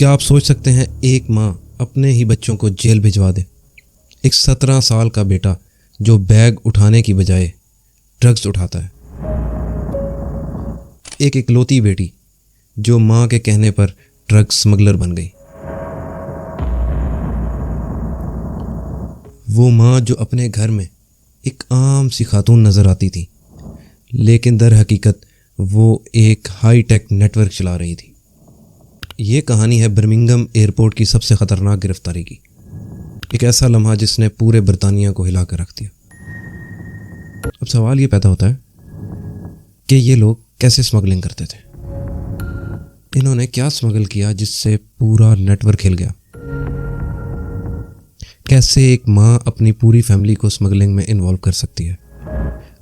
क्या आप सोच सकते हैं एक माँ अपने ही बच्चों को जेल भिजवा दे? एक 17 साल का बेटा जो बैग उठाने की बजाय ड्रग्स उठाता है। एक इकलौती बेटी जो माँ के कहने पर ड्रग्स स्मगलर बन गई। वो माँ जो अपने घर में एक आम सी खातून नज़र आती थी, लेकिन दर हकीकत वो एक हाई टेक नेटवर्क चला रही थी। ये कहानी है बर्मिंघम एयरपोर्ट की सबसे ख़तरनाक गिरफ्तारी की। एक ऐसा लम्हा जिसने पूरे बरतानिया को हिला कर रख दिया। अब सवाल ये पैदा होता है कि ये लोग कैसे स्मगलिंग करते थे? इन्होंने क्या स्मगल किया जिससे पूरा नेटवर्क हिल गया? कैसे एक माँ अपनी पूरी फैमिली को स्मगलिंग में इन्वॉल्व कर सकती है?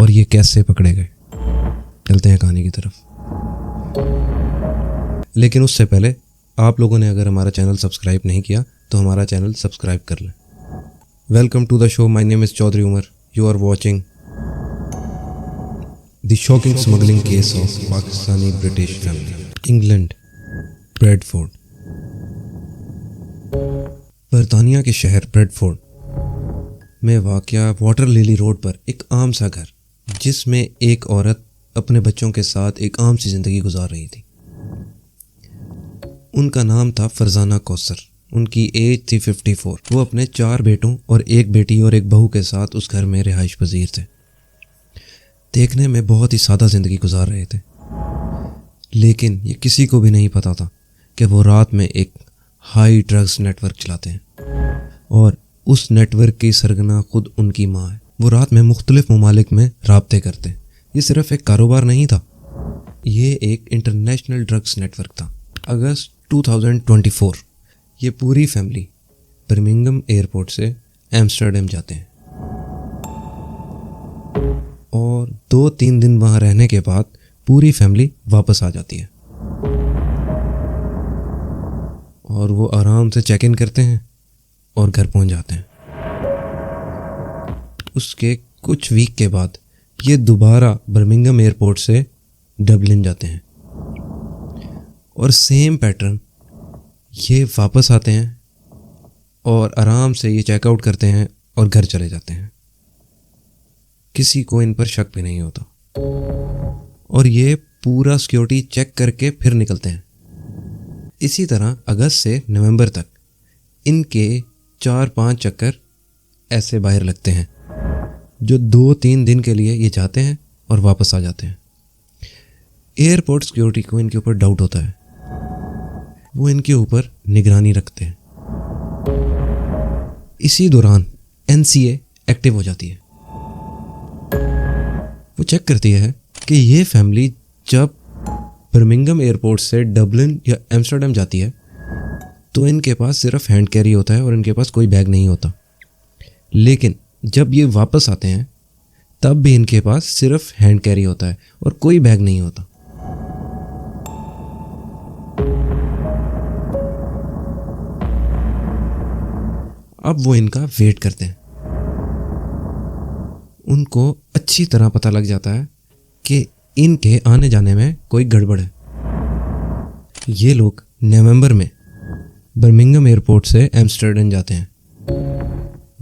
और ये कैसे पकड़े गए? चलते हैं कहानी की तरफ। लेकिन उससे पहले आप लोगों ने अगर हमारा चैनल सब्सक्राइब नहीं किया तो हमारा चैनल सब्सक्राइब कर लें। Welcome to the show. My name is Chaudhry Umar. You are watching the shocking smuggling case of Pakistani British family. England, Bradford. बरतानिया के शहर ब्रेडफोर्ड में वाक़या वाटर लिली रोड पर एक आम सा घर, जिसमें एक औरत अपने बच्चों के साथ एक आम सी ज़िंदगी गुजार रही थी। उनका नाम था फरजाना कौसर। उनकी एज थी 54। वो अपने 4 बेटों और एक बेटी और एक बहू के साथ उस घर में रिहाइश पजीर थे। देखने में बहुत ही सादा ज़िंदगी गुजार रहे थे, लेकिन ये किसी को भी नहीं पता था कि वो रात में एक हाई ड्रग्स नेटवर्क चलाते हैं और उस नेटवर्क की सरगना खुद उनकी माँ है। वो रात में मुख्तलिफ ममालिक में राब्ते करते हैं। ये सिर्फ एक कारोबार नहीं था, ये एक इंटरनेशनल ड्रग्स नेटवर्क था। अगस्त 2024 ये पूरी फैमिली बर्मिंघम एयरपोर्ट से एम्स्टर्डम जाते हैं और 2-3 दिन वहाँ रहने के बाद पूरी फैमिली वापस आ जाती है और वो आराम से चेक इन करते हैं और घर पहुँच जाते हैं। उसके कुछ वीक के बाद ये दोबारा बर्मिंघम एयरपोर्ट से डबलिन जाते हैं और सेम पैटर्न, ये वापस आते हैं और आराम से ये चेकआउट करते हैं और घर चले जाते हैं। किसी को इन पर शक भी नहीं होता और ये पूरा सिक्योरिटी चेक करके फिर निकलते हैं। इसी तरह अगस्त से नवंबर तक इनके 4-5 चक्कर ऐसे बाहर लगते हैं, जो 2-3 दिन के लिए ये जाते हैं और वापस आ जाते हैं। एयरपोर्ट सिक्योरिटी को इनके ऊपर डाउट होता है, वो इनके ऊपर निगरानी रखते हैं। इसी दौरान NCA एक्टिव हो जाती है। वो चेक करती है कि ये फैमिली जब बर्मिंघम एयरपोर्ट से डबलिन या एम्स्टर्डम जाती है तो इनके पास सिर्फ हैंड कैरी होता है और इनके पास कोई बैग नहीं होता। लेकिन जब ये वापस आते हैं तब भी इनके पास सिर्फ हैंड कैरी होता है और कोई बैग नहीं होता। अब वो इनका वेट करते हैं। उनको अच्छी तरह पता लग जाता है कि इनके आने जाने में कोई गड़बड़ है। ये लोग नवंबर में बर्मिंघम एयरपोर्ट से एम्स्टर्डम जाते हैं।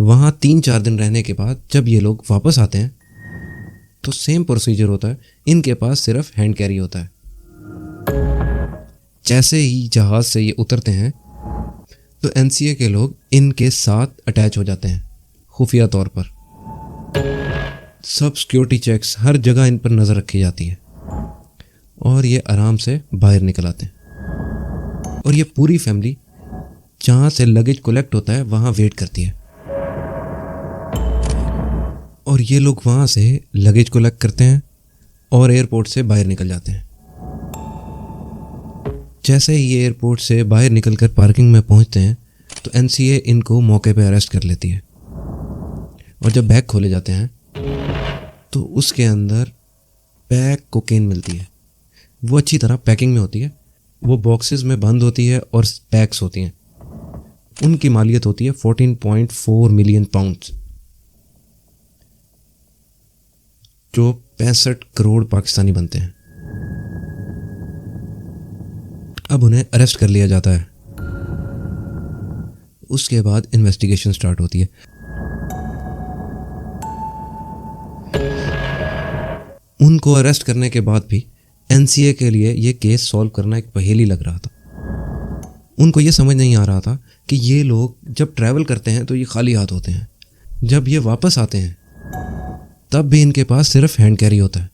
वहाँ 3-4 दिन रहने के बाद जब ये लोग वापस आते हैं तो सेम प्रोसीजर होता है। इनके पास सिर्फ हैंड कैरी होता है। जैसे ही जहाज़ से ये उतरते हैं तो NCA के लोग इनके साथ अटैच हो जाते हैं खुफिया तौर पर। सब सिक्योरिटी चेक्स, हर जगह इन पर नज़र रखी जाती है और ये आराम से बाहर निकल आते हैं। और ये पूरी फैमिली जहाँ से लगेज कलेक्ट होता है वहाँ वेट करती है और ये लोग वहाँ से लगेज कलेक्ट करते हैं और एयरपोर्ट से बाहर निकल जाते हैं। जैसे ही ये एयरपोर्ट से बाहर निकलकर पार्किंग में पहुंचते हैं तो NCA इनको मौके पे अरेस्ट कर लेती है और जब बैग खोले जाते हैं तो उसके अंदर पैक कोकेन मिलती है। वो अच्छी तरह पैकिंग में होती है, वो बॉक्सेस में बंद होती है और पैक्स होती हैं। उनकी मालियत होती है 14.4 मिलियन पाउंड्स, जो 65 करोड़ पाकिस्तानी बनते हैं। अब उन्हें अरेस्ट कर लिया जाता है उसके बाद इन्वेस्टिगेशन स्टार्ट होती है। उनको अरेस्ट करने के बाद भी एनसीए के लिए ये केस सॉल्व करना एक पहेली लग रहा था। उनको ये समझ नहीं आ रहा था कि ये लोग जब ट्रैवल करते हैं तो ये खाली हाथ होते हैं, जब ये वापस आते हैं तब भी इनके पास सिर्फ हैंड कैरी होता है,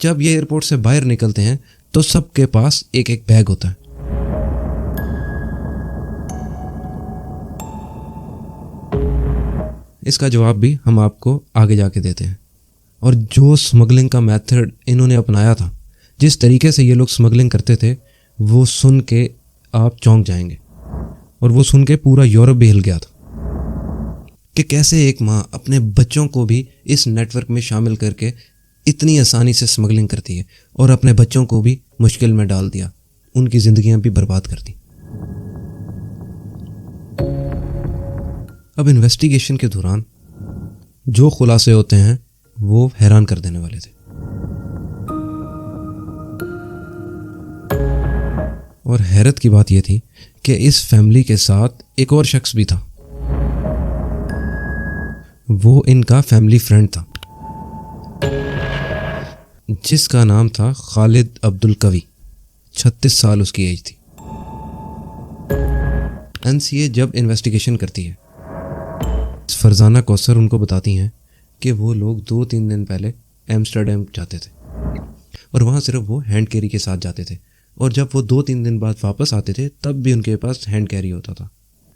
जब ये एयरपोर्ट से बाहर निकलते हैं तो सबके पास एक एक बैग होता है। इसका जवाब भी हम आपको आगे जाके देते हैं। और जो स्मगलिंग का मेथड इन्होंने अपनाया था, जिस तरीके से ये लोग स्मगलिंग करते थे, वो सुन के आप चौंक जाएंगे। और वो सुन के पूरा यूरोप भी हिल गया था कि कैसे एक माँ अपने बच्चों को भी इस नेटवर्क में शामिल करके इतनी आसानी से स्मगलिंग करती है और अपने बच्चों को भी मुश्किल में डाल दिया, उनकी ज़िंदगियां भी बर्बाद कर दी। अब इन्वेस्टिगेशन के दौरान जो खुलासे होते हैं वो हैरान कर देने वाले थे। और हैरत की बात यह थी कि इस फैमिली के साथ एक और शख्स भी था। वो इनका फैमिली फ्रेंड था जिसका नाम था खालिद अब्दुल कवी। 36 साल उसकी एज थी। एनसीए जब इन्वेस्टिगेशन करती है, फरजाना कौसर उनको बताती हैं कि वो लोग 2-3 दिन पहले एम्स्टर्डम जाते थे और वहाँ सिर्फ वो हैंड कैरी के साथ जाते थे, और जब वो 2-3 दिन बाद वापस आते थे तब भी उनके पास हैंड कैरी होता था।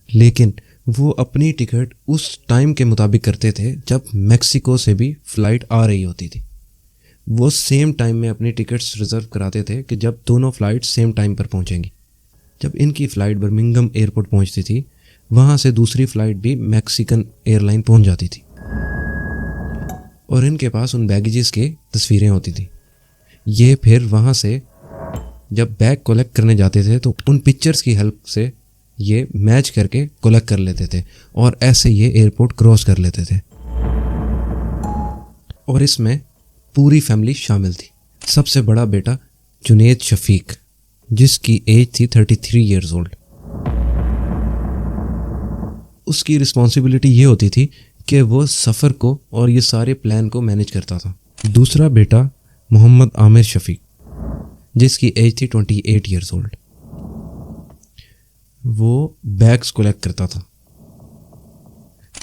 लेकिन वो अपनी टिकट उस टाइम के मुताबिक करते थे जब मेक्सिको से भी फ़्लाइट आ रही होती थी। वो सेम टाइम में अपनी टिकट्स रिज़र्व कराते थे कि जब दोनों फ़्लाइट सेम टाइम पर पहुंचेंगी। जब इनकी फ़्लाइट बर्मिंघम एयरपोर्ट पहुंचती थी, वहाँ से दूसरी फ़्लाइट भी मैक्सिकन एयरलाइन पहुंच जाती थी और इनके पास उन बैगेजेस की तस्वीरें होती थी। ये फिर वहाँ से जब बैग कलेक्ट करने जाते थे तो उन पिक्चर्स की हेल्प से ये मैच करके कलेक्ट कर लेते थे और ऐसे ये एयरपोर्ट क्रॉस कर लेते थे। और इसमें पूरी फैमिली शामिल थी। सबसे बड़ा बेटा जुनेद शफीक, जिसकी एज थी 33 ईयर्स ओल्ड। उसकी रिस्पॉन्सिबिलिटी ये होती थी कि वो सफ़र को और ये सारे प्लान को मैनेज करता था। दूसरा बेटा मोहम्मद आमिर शफीक, जिसकी एज थी 28 ईयर्स ओल्ड। वो बैग्स कलेक्ट करता था।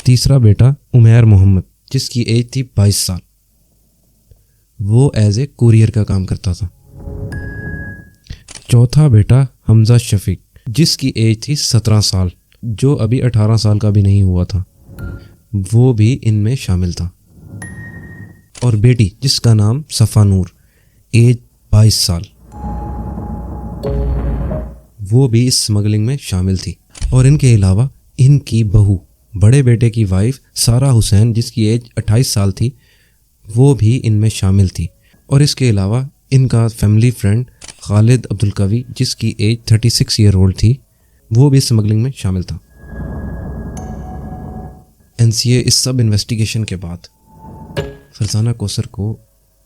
तीसरा बेटा उमैर मोहम्मद, जिसकी एज थी 22 साल। वो एज ए कुरियर का काम करता था। चौथा बेटा हमजा शफीक, जिसकी एज थी 17 साल, जो अभी 18 साल का भी नहीं हुआ था। वो भी इनमें शामिल था। और बेटी जिसका नाम सफ़ा नूर, एज 22 साल, वो भी इस स्मगलिंग में शामिल थी। और इनके अलावा इनकी बहू, बड़े बेटे की वाइफ सारा हुसैन, जिसकी एज 28 साल थी, वो भी इनमें शामिल थी। और इसके अलावा इनका फैमिली फ्रेंड खालिद अब्दुल कवी, जिसकी एज 36 ईयर ओल्ड थी, वो भी स्मगलिंग में शामिल था। एनसीए इस सब इन्वेस्टिगेशन के बाद फरजाना कौसर को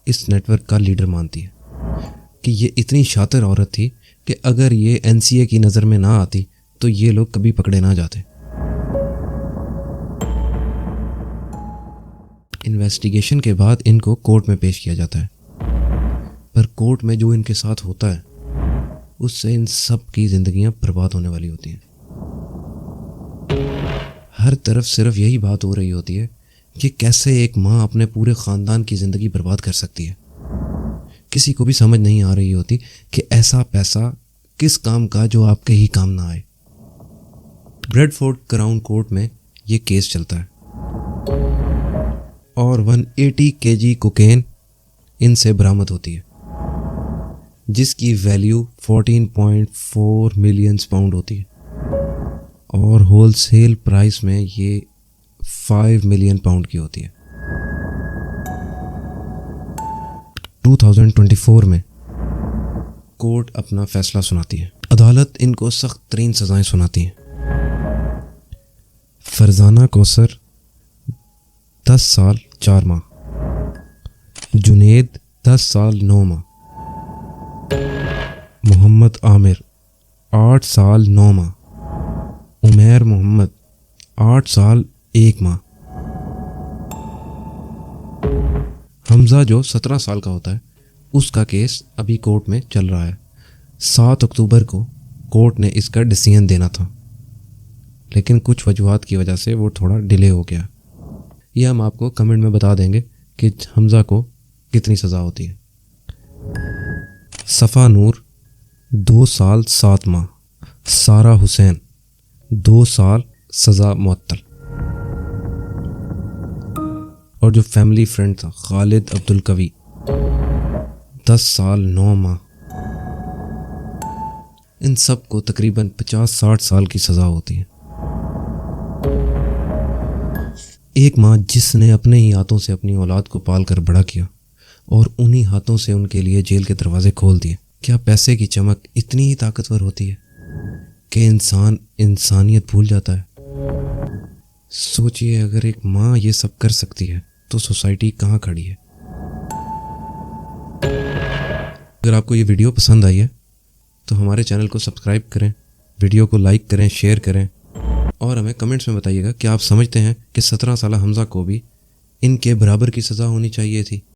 इस नेटवर्क का लीडर मानती है कि ये इतनी शातिर औरत थी कि अगर ये एनसीए की नज़र में ना आती तो ये लोग कभी पकड़े ना जाते। इन्वेस्टिगेशन के बाद इनको कोर्ट में पेश किया जाता है, पर कोर्ट में जो इनके साथ होता है उससे इन सब की ज़िंदगियां बर्बाद होने वाली होती हैं। हर तरफ सिर्फ यही बात हो रही होती है कि कैसे एक माँ अपने पूरे ख़ानदान की ज़िंदगी बर्बाद कर सकती है। किसी को भी समझ नहीं आ रही होती कि ऐसा पैसा किस काम का जो आपके ही काम ना आए। ब्रेडफोर्ड क्राउन कोर्ट में ये केस चलता है और 180 केजी कोकेन इनसे बरामद होती है, जिसकी वैल्यू 14.4 मिलियन पाउंड होती है और होलसेल प्राइस में ये 5 मिलियन पाउंड की होती है। 2024 में कोर्ट अपना फैसला सुनाती है। अदालत इनको सख्त तरीन सज़ाएं सुनाती है। फरजाना कौसर 10 साल 4 माह, जुनेद 10 साल 9 माह, मोहम्मद आमिर 8 साल 9 माह, उमैर मोहम्मद 8 साल 1 माह। हमजा जो 17 साल का होता है, उसका केस अभी कोर्ट में चल रहा है। 7 अक्टूबर को कोर्ट ने इसका डिसीजन देना था, लेकिन कुछ वजूहात की वजह से वो थोड़ा डिले हो गया। ये हम आपको कमेंट में बता देंगे कि हमजा को कितनी सज़ा होती है। सफ़ा नूर 2 साल 7 माह। सारा हुसैन 2 साल सज़ा मुअत्तल। और जो फैमिली फ्रेंड था खालिद अब्दुल कवी 10 साल 9 माह। इन सब को तकरीबन 50-60 साल की सज़ा होती है। एक माँ जिसने अपने ही हाथों से अपनी औलाद को पाल कर बड़ा किया और उन्हीं हाथों से उनके लिए जेल के दरवाजे खोल दिए। क्या पैसे की चमक इतनी ही ताकतवर होती है कि इंसान इंसानियत भूल जाता है? सोचिए, अगर एक माँ ये सब कर सकती है तो सोसाइटी कहाँ खड़ी है। अगर आपको ये वीडियो पसंद आई है तो हमारे चैनल को सब्सक्राइब करें, वीडियो को लाइक करें, शेयर करें और हमें कमेंट्स में बताइएगा कि आप समझते हैं कि 17 साल हमजा को भी इनके बराबर की सज़ा होनी चाहिए थी।